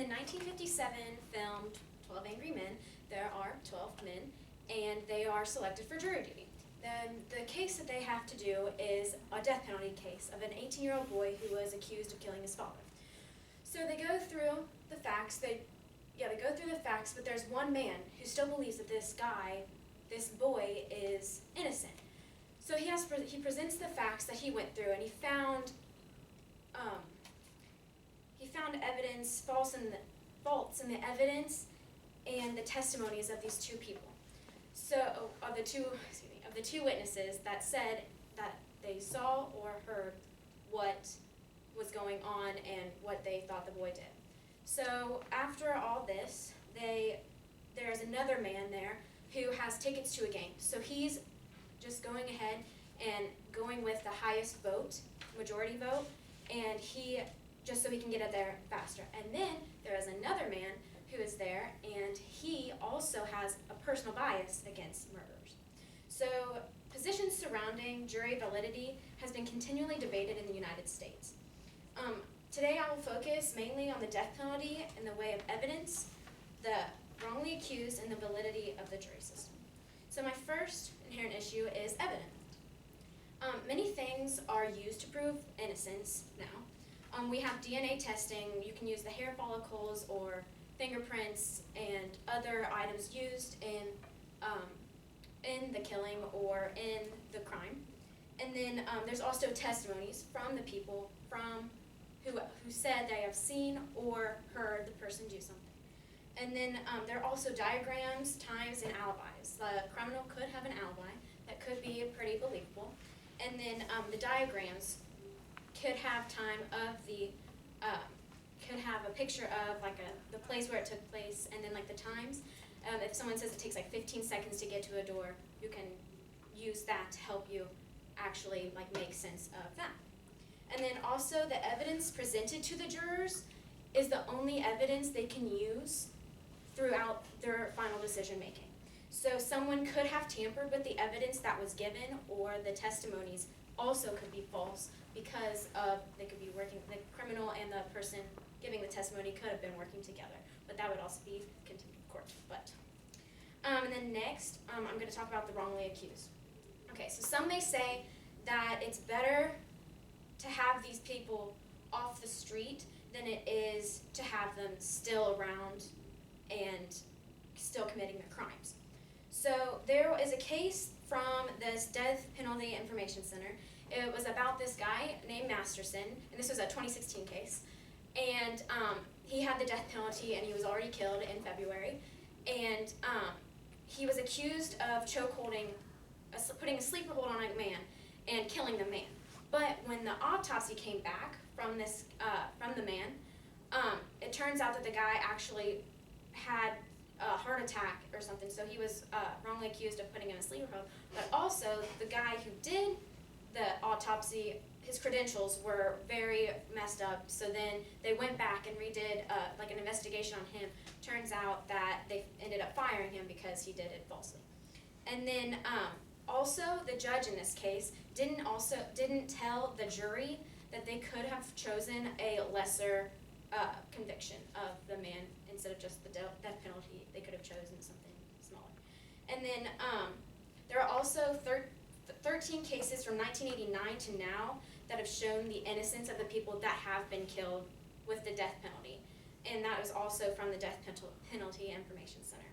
the 1957 film 12 Angry Men, there are 12 men, and they are selected for jury duty. Then the case that they have to do is a death penalty case of an 18-year-old boy who was accused of killing his father. So they go through the facts. They go through the facts, but there's one man who still believes that this boy is innocent. So he presents the facts that he went through, and he found evidence, faults in the evidence and the testimonies of these two people. So of the two witnesses that said that they saw or heard what was going on and what they thought the boy did. So after all this, there's another man there who has tickets to a game. So he's just going ahead and going with the highest vote, majority vote, and just so he can get it there faster. And then there is another man who is there, and he also has a personal bias against murderers. So positions surrounding jury validity has been continually debated in the United States. Today I will focus mainly on the death penalty in the way of evidence, the wrongly accused, and the validity of the jury system. So my first inherent issue is evidence. Many things are used to prove innocence now. We have DNA testing. You can use the hair follicles or fingerprints and other items used in the killing or in the crime. And then there's also testimonies from the people who said they have seen or heard the person do something. And then there are also diagrams, times, and alibis. The criminal could have an alibi that could be pretty believable. And then the diagrams could have could have a picture of the place where it took place, and then the times. If someone says it takes 15 seconds to get to a door, you can use that to help you actually make sense of that. And then also the evidence presented to the jurors is the only evidence they can use throughout their final decision making. So someone could have tampered with the evidence that was given, or the testimonies also could be false because they could be working, the criminal and the person giving the testimony could have been working together, but that would also be contempt of court. And then next, I'm going to talk about the wrongly accused. Okay, so some may say that it's better to have these people off the street than it is to have them still around and still committing their crimes. So there is a case from this Death Penalty Information Center. It was about this guy named Masterson, and this was a 2016 case. And he had the death penalty, and he was already killed in February. And he was accused of putting a sleeper hold on a man and killing the man. But when the autopsy came back from the man, it turns out that the guy actually had a heart attack or something, so he was wrongly accused of putting him in a sleeper hold. But also, the guy who did the autopsy, his credentials were very messed up, so then they went back and redid an investigation on him. Turns out that they ended up firing him because he did it falsely. And then also, the judge in this case didn't tell the jury that they could have chosen a lesser conviction of the man instead of just the death penalty. They could have chosen something smaller. And then there are also 13 cases from 1989 to now that have shown the innocence of the people that have been killed with the death penalty. And that is also from the Death Penalty Information Center.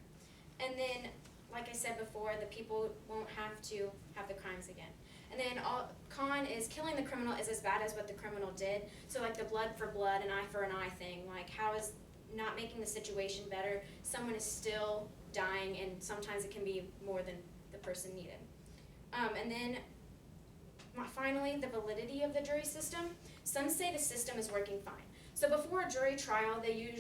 And then, like I said before, the people won't have to have the crimes again. And then con is killing the criminal is as bad as what the criminal did. So the blood for blood, an eye for an eye thing, how is not making the situation better? Someone is still dying, and sometimes it can be more than the person needed. And then finally, the validity of the jury system. Some say the system is working fine. So before a jury trial, the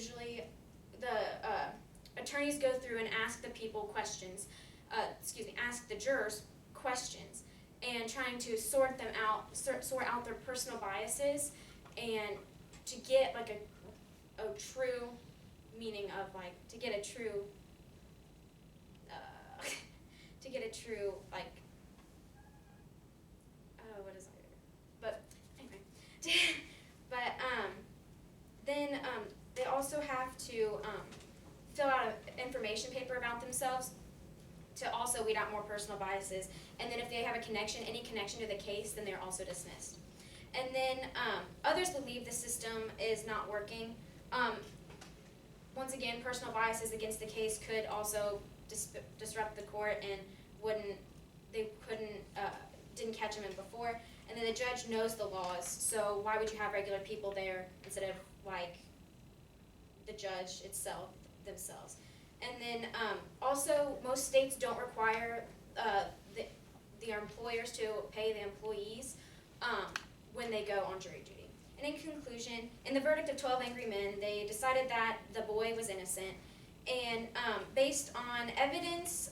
attorneys go through and ask the people questions, ask the jurors questions, and trying to sort out their personal biases, and to get a true meaning of to get a true what is it? But anyway, then they also have to fill out an information paper about themselves to also weed out more personal biases. And then if they have a connection, any connection to the case, then they're also dismissed. And then others believe the system is not working. Once again, personal biases against the case could also disrupt the court and didn't catch them in before. And then the judge knows the laws, so why would you have regular people there instead of like the judge themselves? And then also, most states don't require the employers to pay the employees when they go on jury duty. And in conclusion, in the verdict of 12 Angry Men, they decided that the boy was innocent. And based on evidence,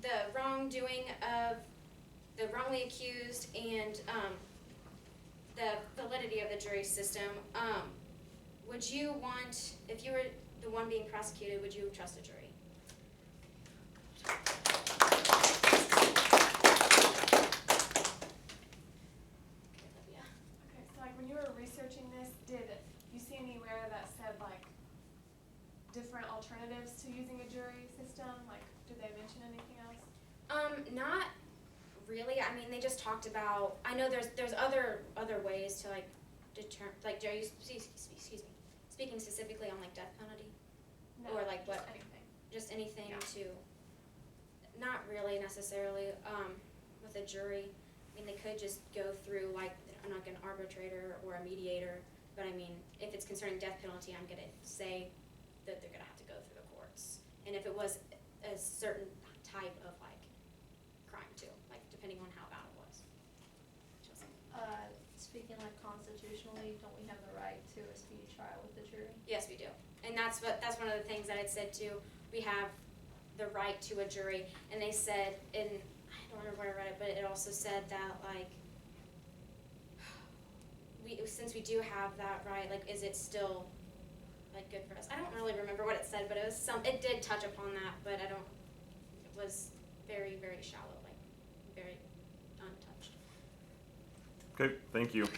the wrongdoing of the wrongly accused, and the validity of the jury system, would you want, if you were the one being prosecuted, would you trust a jury? Okay, so like when you were researching this, did you see anywhere that said like different alternatives to using a jury system? Like, did they mention anything else? Not really. I mean, they just talked about. I know there's other ways to like deter. Like, are you excuse me, speaking specifically on like death penalty, No, or like just what? anything. Just anything Yeah. to. Not really necessarily. With a jury, I mean, they could just go through like an arbitrator or a mediator. But I mean, if it's concerning death penalty, I'm gonna say that they're gonna have to go through the courts. And if it was a certain type of like crime too, like depending on how bad it was. Speaking like constitutionally, don't we have the right to a speedy trial with the jury? Yes, we do. And that's one of the things that it said too. We have the right to a jury, and they said in, I don't remember where I read it, but it also said that like since we do have that right, like is it still like good for us? I don't really remember what it said, but it did touch upon that, but it was very, very shallow, like very untouched. Okay, thank you.